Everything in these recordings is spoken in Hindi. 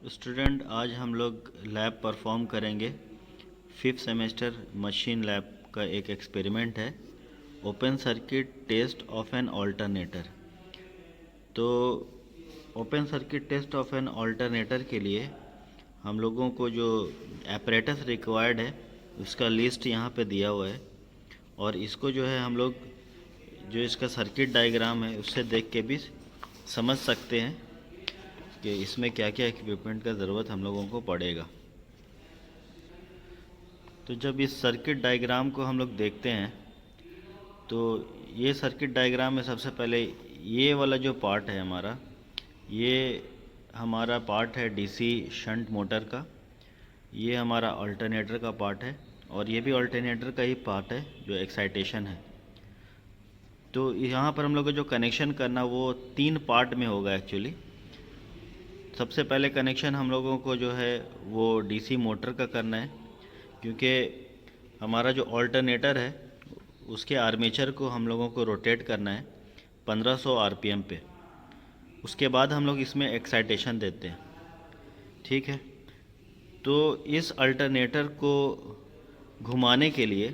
स्टूडेंट, आज हम लोग लैब परफॉर्म करेंगे। 5th सेमेस्टर मशीन लैब का एक एक्सपेरिमेंट है, open circuit test of an alternator. तो open circuit test of an alternator के लिए हम लोगों को जो एपरेटस रिक्वायर्ड है उसका लिस्ट यहाँ पे दिया हुआ है, और इसको जो है हम लोग जो इसका सर्किट डायग्राम है उससे देख के भी समझ सकते हैं कि इसमें क्या क्या इक्विपमेंट का ज़रूरत हम लोगों को पड़ेगा। तो जब इस सर्किट डायग्राम को हम लोग देखते हैं तो ये सर्किट डायग्राम में सबसे पहले ये वाला जो पार्ट है हमारा, ये हमारा पार्ट है डीसी शंट मोटर का। ये हमारा अल्टरनेटर का पार्ट है, और ये भी अल्टरनेटर का ही पार्ट है जो एक्साइटेशन है। तो यहाँ पर हम लोग को जो कनेक्शन करना वो 3 पार्ट में होगा एक्चुअली। सबसे पहले कनेक्शन हम लोगों को जो है वो डीसी मोटर का करना है, क्योंकि हमारा जो ऑल्टरनेटर है उसके आर्मेचर को हम लोगों को रोटेट करना है 1500 आरपीएम पे। उसके बाद हम लोग इसमें एक्साइटेशन देते हैं, ठीक है। तो इस अल्टरनेटर को घुमाने के लिए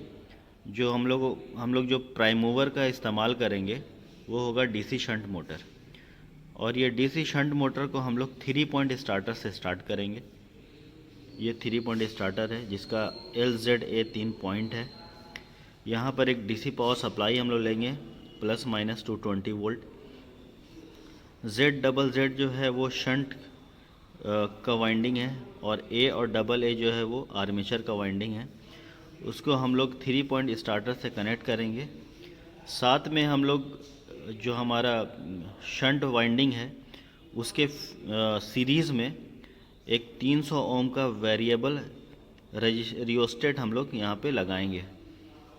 जो हम लोग जो प्राइम मूवर का इस्तेमाल करेंगे वो होगा डीसी शंट मोटर। और ये डीसी शंट मोटर को हम लोग 3 पॉइंट स्टार्टर से स्टार्ट करेंगे। ये 3 पॉइंट स्टार्टर है जिसका LZA 3 पॉइंट है। यहाँ पर एक डीसी पावर सप्लाई हम लोग लेंगे ± 220 वोल्ट। Z जो है वो शंट का वाइंडिंग है, और A और AA जो है वो आर्मेचर का वाइंडिंग है। उसको हम लोग 3 पॉइंट स्टार्टर से कनेक्ट करेंगे। साथ में हम लोग जो हमारा शंट वाइंडिंग है उसके सीरीज़ में एक 300 ओम का वेरिएबल रियोस्टेट हम लोग यहाँ पे लगाएंगे,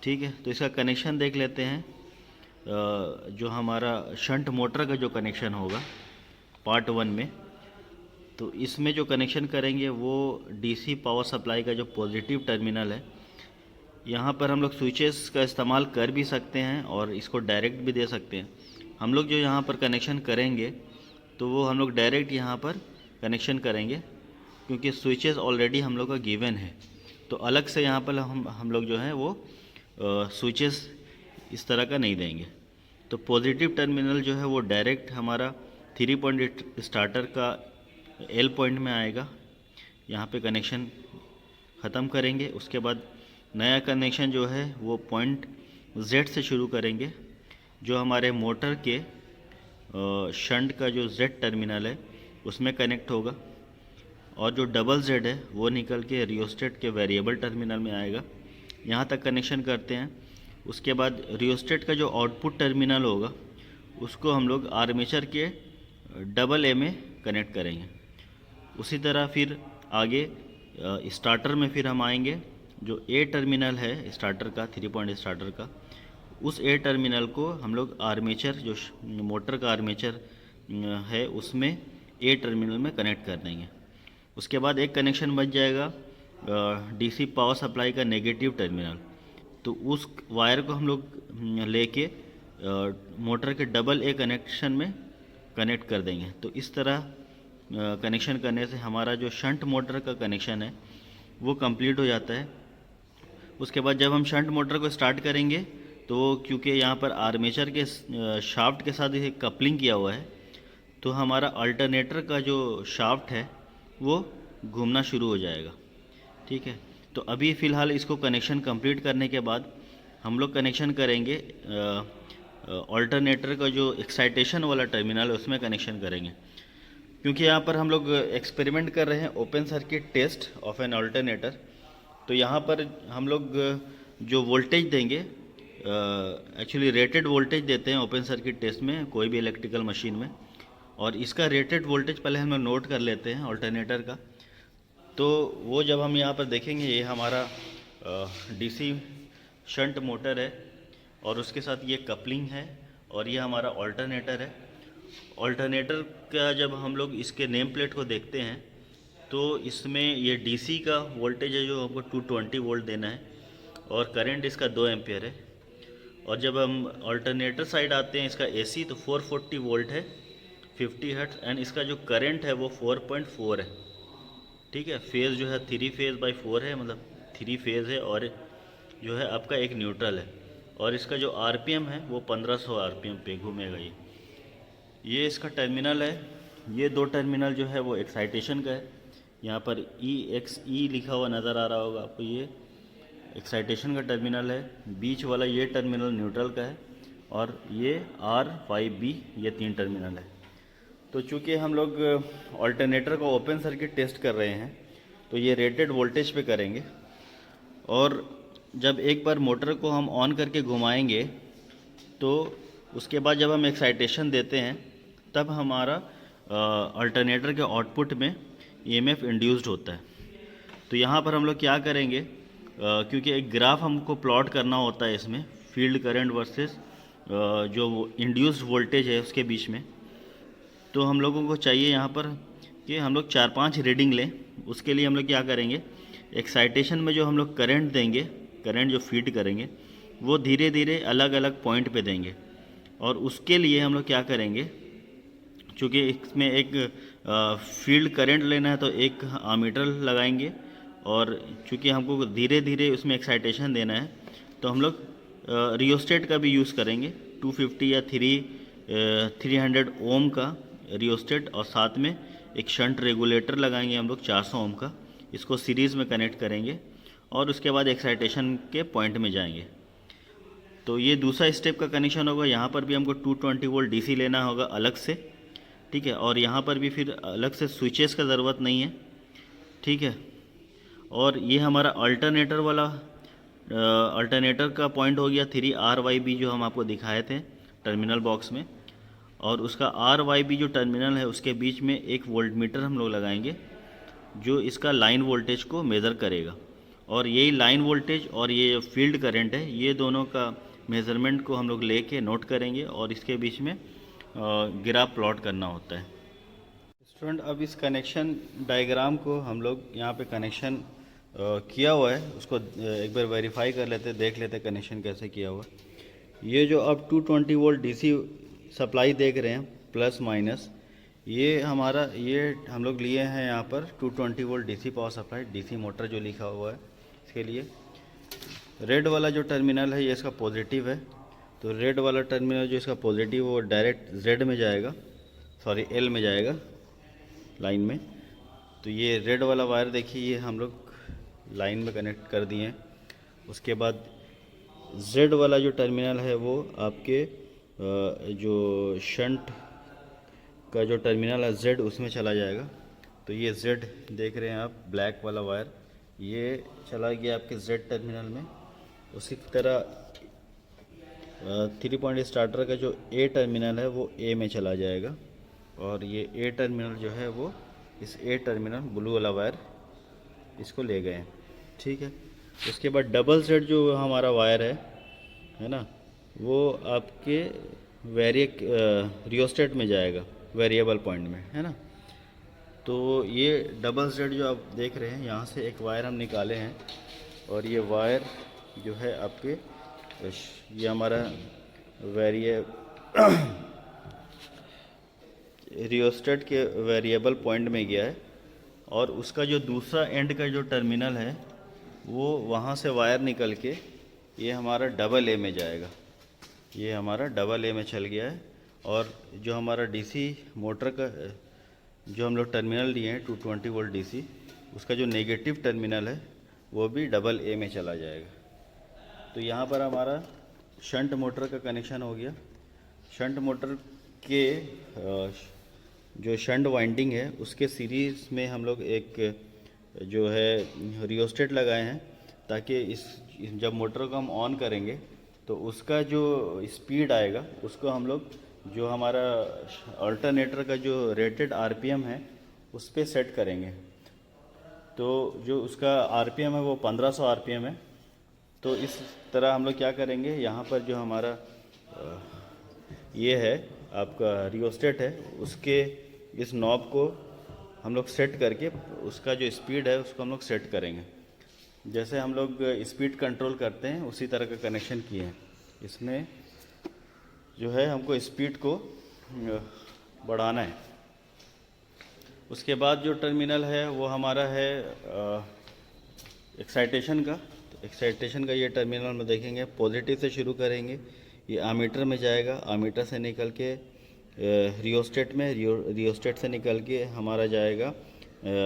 ठीक है। तो इसका कनेक्शन देख लेते हैं। जो हमारा शंट मोटर का जो कनेक्शन होगा पार्ट 1 में, तो इसमें जो कनेक्शन करेंगे वो डीसी पावर सप्लाई का जो पॉजिटिव टर्मिनल है, यहाँ पर हम लोग स्विचेस का इस्तेमाल कर भी सकते हैं और इसको डायरेक्ट भी दे सकते हैं। हम लोग जो यहाँ पर कनेक्शन करेंगे तो वो हम लोग डायरेक्ट यहाँ पर कनेक्शन करेंगे, क्योंकि स्विचेस ऑलरेडी हम लोग का गिवन है। तो अलग से यहाँ पर हम लोग जो है वो स्विचेस इस तरह का नहीं देंगे। तो पॉजिटिव टर्मिनल जो है वो डायरेक्ट हमारा 3 पॉइंट स्टार्टर का L पॉइंट में आएगा। यहाँ पे कनेक्शन ख़त्म करेंगे। उसके बाद नया कनेक्शन जो है वो पॉइंट Z से शुरू करेंगे, जो हमारे मोटर के शंट का जो Z टर्मिनल है उसमें कनेक्ट होगा, और जो Z है वो निकल के रियोस्टेट के वेरिएबल टर्मिनल में आएगा। यहाँ तक कनेक्शन करते हैं। उसके बाद रियोस्टेट का जो आउटपुट टर्मिनल होगा उसको हम लोग आर्मेचर के AA में कनेक्ट करेंगे। उसी तरह फिर आगे स्टार्टर में फिर हम आएंगे। जो A टर्मिनल है स्टार्टर का 3 पॉइंट स्टार्टर का, उस A टर्मिनल को हम लोग आर्मेचर जो मोटर का आर्मेचर है उसमें A टर्मिनल में कनेक्ट कर देंगे। उसके बाद एक कनेक्शन बच जाएगा डीसी पावर सप्लाई का नेगेटिव टर्मिनल। तो उस वायर को हम लोग लेके मोटर के AA कनेक्शन में कनेक्ट कर देंगे। तो इस तरह कनेक्शन करने से हमारा जो शंट मोटर का कनेक्शन है वो कंप्लीट हो जाता है। उसके बाद जब हम शंट मोटर को स्टार्ट करेंगे तो क्योंकि यहाँ पर आर्मेचर के शाफ्ट के साथ ये कपलिंग किया हुआ है, तो हमारा अल्टरनेटर का जो शाफ्ट है वो घूमना शुरू हो जाएगा, ठीक है। तो अभी फ़िलहाल इसको कनेक्शन कंप्लीट करने के बाद हम लोग कनेक्शन करेंगे अल्टरनेटर का जो एक्साइटेशन वाला टर्मिनल है उसमें कनेक्शन करेंगे, क्योंकि यहाँ पर हम लोग एक्सपेरिमेंट कर रहे हैं open circuit test of an alternator. तो यहाँ पर हम लोग जो वोल्टेज देंगे एक्चुअली रेटेड वोल्टेज देते हैं ओपन सर्किट टेस्ट में कोई भी इलेक्ट्रिकल मशीन में, और इसका रेटेड वोल्टेज पहले हम लोग नोट कर लेते हैं अल्टरनेटर का। तो वो जब हम यहाँ पर देखेंगे, ये हमारा डीसी शंट मोटर है और उसके साथ ये कपलिंग है, और ये हमारा अल्टरनेटर है। अल्टरनेटर का जब हम लोग इसके नेम प्लेट को देखते हैं तो इसमें ये डीसी का वोल्टेज है जो हमको 220 वोल्ट देना है, और करंट इसका 2 एम्पियर है। और जब हम अल्टरनेटर साइड आते हैं इसका AC तो 440 वोल्ट है 50 हर्ट्ज, एंड इसका जो करंट है वो 4.4 है। ठीक है। फेज़ जो है 3 फेज़/4 है, मतलब 3 फेज़ है, और जो है आपका एक न्यूट्रल है, और इसका जो आरपीएम है वो 1500 आरपीएम पे घूमेगा। ये इसका टर्मिनल है। ये 2 टर्मिनल जो है वो एक्साइटेशन का है। यहाँ पर EXE लिखा हुआ नज़र आ रहा होगा आपको, ये एक्साइटेशन का टर्मिनल है। बीच वाला ये टर्मिनल न्यूट्रल का है, और ये R5B, ये 3 टर्मिनल है। तो चूँकि हम लोग ऑल्टरनेटर को ओपन सर्किट टेस्ट कर रहे हैं, तो ये रेटेड वोल्टेज पे करेंगे, और जब एक बार मोटर को हम ऑन करके घुमाएंगे तो उसके बाद जब हम एक्साइटेशन देते हैं तब हमारा अल्टरनेटर के आउटपुट में EMF इंड्यूस्ड होता है। तो यहाँ पर हम लोग क्या करेंगे, क्योंकि एक ग्राफ हमको प्लॉट करना होता है इसमें, फील्ड करंट वर्सेस जो इंड्यूस्ड वोल्टेज है उसके बीच में। तो हम लोगों को चाहिए यहाँ पर कि हम लोग 4-5 रीडिंग लें। उसके लिए हम लोग क्या करेंगे, एक्साइटेशन में जो हम लोग करंट देंगे, करंट जो फीड करेंगे, वो धीरे धीरे अलग अलग पॉइंट पे देंगे। और उसके लिए हम लोग क्या करेंगे, चूँकि इसमें एक फील्ड करंट लेना है तो एक आमीटर लगाएंगे, और चूँकि हमको धीरे धीरे उसमें एक्साइटेशन देना है तो हम लोग रियोस्टेट का भी यूज़ करेंगे, 250 या 300 ओम का रियोस्टेट, और साथ में एक शंट रेगुलेटर लगाएंगे हम लोग 400 ओम का। इसको सीरीज़ में कनेक्ट करेंगे और उसके बाद एक्साइटेशन के पॉइंट में जाएंगे। तो ये दूसरा स्टेप का कनेक्शन होगा। यहाँ पर भी हमको 220 वोल्ट DC लेना होगा अलग से, ठीक है। और यहाँ पर भी फिर अलग से स्विचेस का ज़रूरत नहीं है, ठीक है। और ये हमारा अल्टरनेटर वाला अल्टरनेटर का पॉइंट हो गया 3RYB, जो हम आपको दिखाए थे टर्मिनल बॉक्स में। और उसका RYB जो टर्मिनल है उसके बीच में एक वोल्टमीटर हम लोग लगाएंगे जो इसका लाइन वोल्टेज को मेज़र करेगा। और यही लाइन वोल्टेज और ये फील्ड करंट है, ये दोनों का मेज़रमेंट को हम लोग लेके नोट करेंगे, और इसके बीच में ग्राफ प्लॉट करना होता है। स्टूडेंट, अब इस कनेक्शन डायग्राम को हम लोग यहाँ पे कनेक्शन किया हुआ है, उसको एक बार वेरीफाई कर लेते, देख लेते कनेक्शन कैसे किया हुआ है। ये जो अब 220 वोल्ट DC सप्लाई देख रहे हैं प्लस माइनस, ये हमारा, ये हम लोग लिए हैं यहाँ पर 220 volt DC power supply, DC motor जो लिखा हुआ है इसके लिए। रेड वाला जो टर्मिनल है ये इसका पॉजिटिव है, तो रेड वाला टर्मिनल जो इसका पॉजिटिव वो डायरेक्ट Z में जाएगा, सॉरी L में जाएगा लाइन में। तो ये रेड वाला वायर देखिए, ये हम लोग लाइन में कनेक्ट कर दिए हैं। उसके बाद Z वाला जो टर्मिनल है वो आपके जो शंट का जो टर्मिनल है Z, उसमें चला जाएगा। तो ये Z देख रहे हैं आप, ब्लैक वाला वायर, ये चला गया आपके Z टर्मिनल में। उसी तरह 3 पॉइंट स्टार्टर का जो A टर्मिनल है वो A में चला जाएगा, और ये A टर्मिनल जो है वो इस A टर्मिनल ब्लू वाला वायर इसको ले गए हैं, ठीक है। उसके बाद डबल Z जो हमारा वायर है ना, वो आपके रियोस्टेट में जाएगा, वेरिएबल पॉइंट में, है ना। तो ये डबल Z जो आप देख रहे हैं, यहाँ से एक वायर हम निकाले हैं, और ये वायर जो है आपके, ये हमारा रियोस्टेट के वेरिएबल पॉइंट में गया है। और उसका जो दूसरा एंड का जो टर्मिनल है वो वहाँ से वायर निकल के ये हमारा डबल A में जाएगा, ये हमारा डबल A में चल गया है। और जो हमारा DC मोटर का जो हम लोग टर्मिनल लिए हैं 220 वोल्ट DC, उसका जो नेगेटिव टर्मिनल है वो भी डबल A में चला जाएगा। तो यहाँ पर हमारा शंट मोटर का कनेक्शन हो गया। शंट मोटर के जो शंट वाइंडिंग है उसके सीरीज़ में हम लोग एक जो है रियोस्टेट लगाए हैं, ताकि इस जब मोटर को हम ऑन करेंगे तो उसका जो स्पीड आएगा उसको हम लोग जो हमारा अल्टरनेटर का जो रेटेड RPM है उस पर सेट करेंगे। तो जो उसका RPM है वो 1500 RPM है। तो इस तरह हम लोग क्या करेंगे, यहाँ पर जो हमारा ये है आपका रियोस्टेट है, उसके इस नॉब को हम लोग सेट करके उसका जो स्पीड है उसको हम लोग सेट करेंगे। जैसे हम लोग स्पीड कंट्रोल करते हैं उसी तरह का कनेक्शन किए हैं। इसमें जो है हमको स्पीड को बढ़ाना है, उसके बाद जो टर्मिनल है वो हमारा है एक्साइटेशन का। तो एक्साइटेशन का ये टर्मिनल में देखेंगे, पॉजिटिव से शुरू करेंगे, ये आमीटर में जाएगा, आमीटर से निकल के रियोस्टेट में, रियोस्टेट से निकल के हमारा जाएगा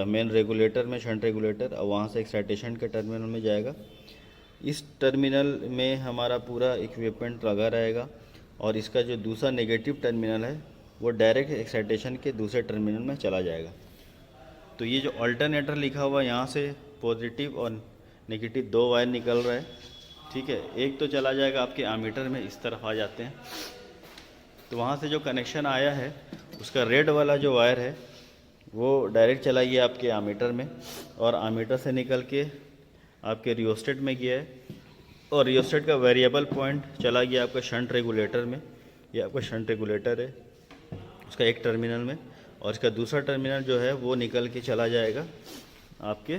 मेन रेगुलेटर में, शंट रेगुलेटर, और वहाँ से एक्साइटेशन के टर्मिनल में जाएगा। इस टर्मिनल में हमारा पूरा इक्विपमेंट लगा रहेगा और इसका जो दूसरा नेगेटिव टर्मिनल है वो डायरेक्ट एक्साइटेशन के दूसरे टर्मिनल में चला जाएगा। तो ये जो अल्टरनेटर लिखा हुआ है, यहाँ से पॉजिटिव और नेगेटिव 2 वायर निकल रहा है, ठीक है। एक तो चला जाएगा आपके आमीटर में, इस तरफ आ जाते हैं, तो वहाँ से जो कनेक्शन आया है उसका रेड वाला जो वायर है वो डायरेक्ट चला गया आपके आमीटर में, और आमीटर से निकल के आपके रियोस्टेट में गया है, और रियोस्टेट का वेरिएबल पॉइंट चला गया आपका शंट रेगुलेटर में। ये आपका शंट रेगुलेटर है, उसका एक टर्मिनल में, और इसका दूसरा टर्मिनल जो है वो निकल के चला जाएगा आपके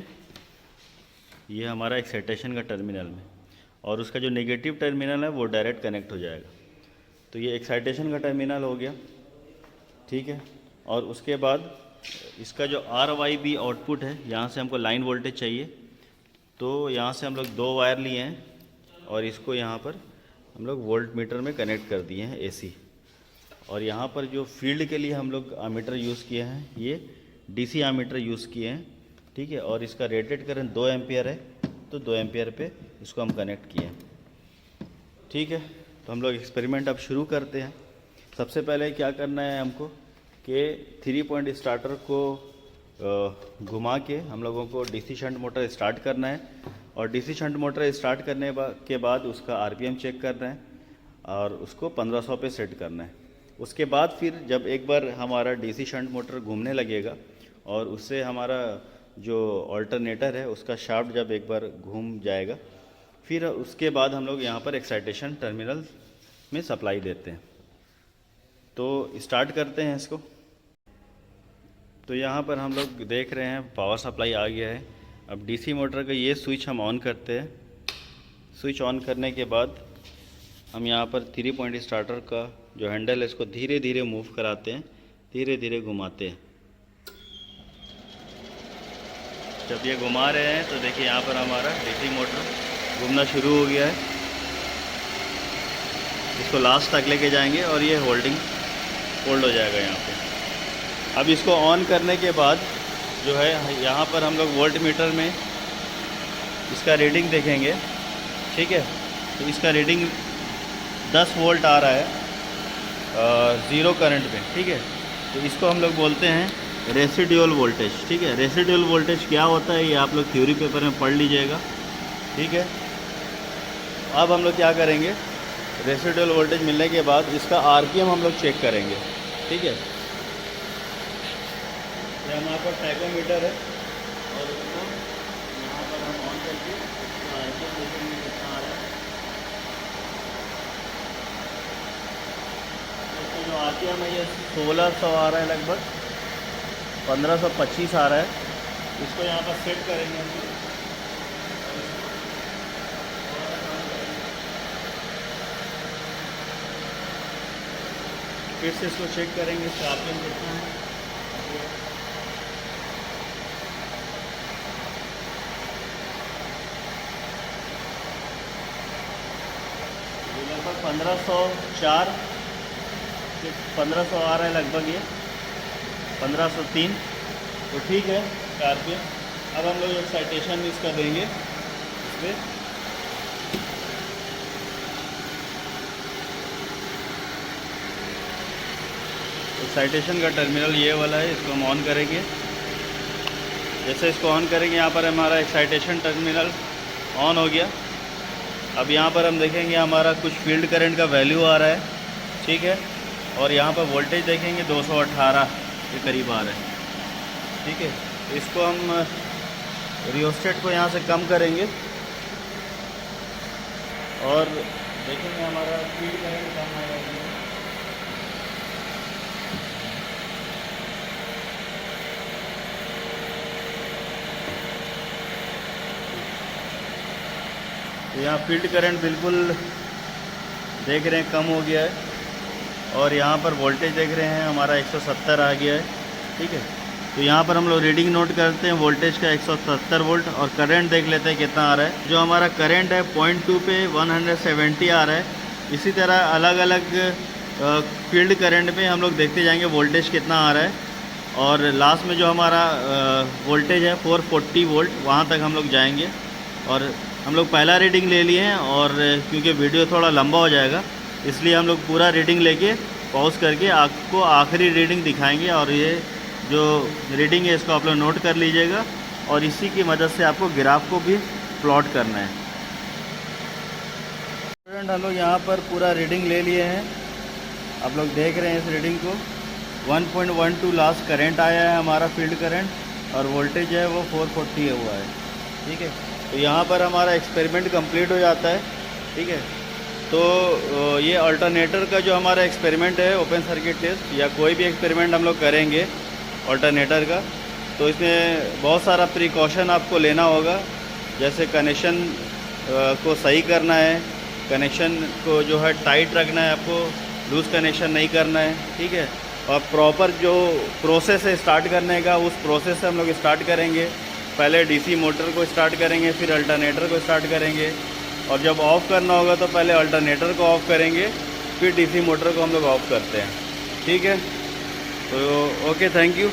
ये हमारा एक्साइटेशन का टर्मिनल में, और उसका जो नेगेटिव टर्मिनल है वो डायरेक्ट कनेक्ट हो जाएगा। तो ये एक्साइटेशन का टर्मिनल हो गया, ठीक है। और उसके बाद इसका जो RYB आउटपुट है, यहाँ से हमको लाइन वोल्टेज चाहिए, तो यहाँ से हम लोग 2 वायर लिए हैं और इसको यहाँ पर हम लोग वोल्ट मीटर में कनेक्ट कर दिए हैं AC। और यहाँ पर जो फील्ड के लिए हम लोग आमीटर यूज़ किए हैं, ये DC आमीटर यूज़ किए हैं, ठीक है। और इसका रेटेड करंट 2 एम्पियर है, तो 2 एम्पियर पे इसको हम कनेक्ट किए हैं, ठीक है। तो हम लोग एक्सपेरिमेंट अब शुरू करते हैं। सबसे पहले क्या करना है हमको कि 3 पॉइंट स्टार्टर को घुमा के हम लोगों को DC शंट मोटर स्टार्ट करना है, और DC शंट मोटर स्टार्ट करने के बाद उसका RPM चेक करना है और उसको 1500 पे सेट करना है। उसके बाद फिर जब एक बार हमारा DC शंट मोटर घूमने लगेगा और उससे हमारा जो अल्टरनेटर है उसका शाफ्ट जब एक बार घूम जाएगा, फिर उसके बाद हम लोग यहाँ पर एक्साइटेशन टर्मिनल में सप्लाई देते हैं। तो स्टार्ट करते हैं इसको। तो यहाँ पर हम लोग देख रहे हैं पावर सप्लाई आ गया है। अब DC मोटर का ये स्विच हम ऑन करते हैं। स्विच ऑन करने के बाद हम यहाँ पर 3 पॉइंट स्टार्टर का जो हैंडल है इसको धीरे धीरे मूव कराते हैं, धीरे धीरे घुमाते हैं। जब ये घुमा रहे हैं तो देखिए यहाँ पर हमारा DC मोटर घूमना शुरू हो गया है। इसको लास्ट तक लेके जाएंगे और ये होल्ड हो जाएगा यहाँ पे। अब इसको ऑन करने के बाद जो है यहाँ पर हम लोग वोल्ट मीटर में इसका रीडिंग देखेंगे, ठीक है। तो इसका रीडिंग 10 वोल्ट आ रहा है ज़ीरो करंट में, ठीक है। तो इसको हम लोग बोलते हैं रेसिडुअल वोल्टेज, ठीक है। रेसिडुअल वोल्टेज क्या होता है ये आप लोग थ्योरी पेपर में पढ़ लीजिएगा, ठीक है। अब हम लोग क्या करेंगे, रेसिडुअल वोल्टेज मिलने के बाद इसका RPM हम लोग चेक करेंगे, ठीक है। ये हमारे पास टैकोमीटर है और उसको यहाँ पर हम ऑन करके RPM देखेंगे कितना आ रहा है। इसका जो RPM है ये 1600 आ रहा है, लगभग 1525 आ रहा है। इसको यहाँ पर सेट करेंगे हम लोग। फिर से इसको चेक करेंगे इसका RPM कितना है। लगभग 1504 1500 आ रहा है लगभग, ये 1503, तो ठीक है RPM। अब हम लोग एक्साइटेशन इसका देंगे इस पर। एक्साइटेशन का टर्मिनल ये वाला है, इसको हम ऑन करेंगे। जैसे इसको ऑन करेंगे यहाँ पर हमारा एक्साइटेशन टर्मिनल ऑन हो गया। अब यहाँ पर हम देखेंगे हमारा कुछ फील्ड करंट का वैल्यू आ रहा है, ठीक है। और यहाँ पर वोल्टेज देखेंगे 218 के करीब आ रहा है, ठीक है। तो इसको हम रियोस्टेट को यहाँ से कम करेंगे और देखेंगे हमारा फील्ड करंट कम आ रहा है। तो यहाँ फील्ड करंट बिल्कुल देख रहे हैं कम हो गया है, और यहाँ पर वोल्टेज देख रहे हैं हमारा 170 आ गया है, ठीक है। तो यहाँ पर हम लोग रीडिंग नोट करते हैं वोल्टेज का 170 वोल्ट, और करंट देख लेते हैं कितना आ रहा है। जो हमारा करंट है 0.2 पे 170 आ रहा है। इसी तरह अलग अलग फील्ड करंट में हम लोग देखते जाएंगे वोल्टेज कितना आ रहा है, और लास्ट में जो हमारा वोल्टेज है 440 वोल्ट, वहाँ तक हम लोग जाएंगे। और हम लोग पहला रीडिंग ले लिए हैं, और क्योंकि वीडियो थोड़ा लंबा हो जाएगा इसलिए हम लोग पूरा रीडिंग लेके पॉज करके आपको आखिरी रीडिंग दिखाएंगे। और ये जो रीडिंग है इसको आप लोग नोट कर लीजिएगा, और इसी की मदद से आपको ग्राफ को भी प्लॉट करना है। स्टूडेंट हम लोग यहाँ पर पूरा रीडिंग ले लिए हैं, आप लोग देख रहे हैं इस रीडिंग को। 1.12 लास्ट करंट आया है हमारा फील्ड करंट, और वोल्टेज है वो 440 हुआ है। ठीक है, तो यहाँ पर हमारा एक्सपेरिमेंट कंप्लीट हो जाता है। ठीक है, तो ये अल्टरनेटर का जो हमारा एक्सपेरिमेंट है, ओपन सर्किट टेस्ट या कोई भी एक्सपेरिमेंट हम लोग करेंगे अल्टरनेटर का, तो इसमें बहुत सारा प्रिकॉशन आपको लेना होगा। जैसे कनेक्शन को सही करना है, कनेक्शन को जो है टाइट रखना है, आपको लूज़ कनेक्शन नहीं करना है। ठीक है, और प्रॉपर जो प्रोसेस है स्टार्ट करने का, उस प्रोसेस से हम लोग स्टार्ट करेंगे। पहले डीसी मोटर को स्टार्ट करेंगे, फिर अल्टरनेटर को स्टार्ट करेंगे, और जब ऑफ़ करना होगा तो पहले अल्टरनेटर को ऑफ़ करेंगे, फिर डीसी मोटर को हम लोग ऑफ़ करते हैं। ठीक है, तो ओके, थैंक यू।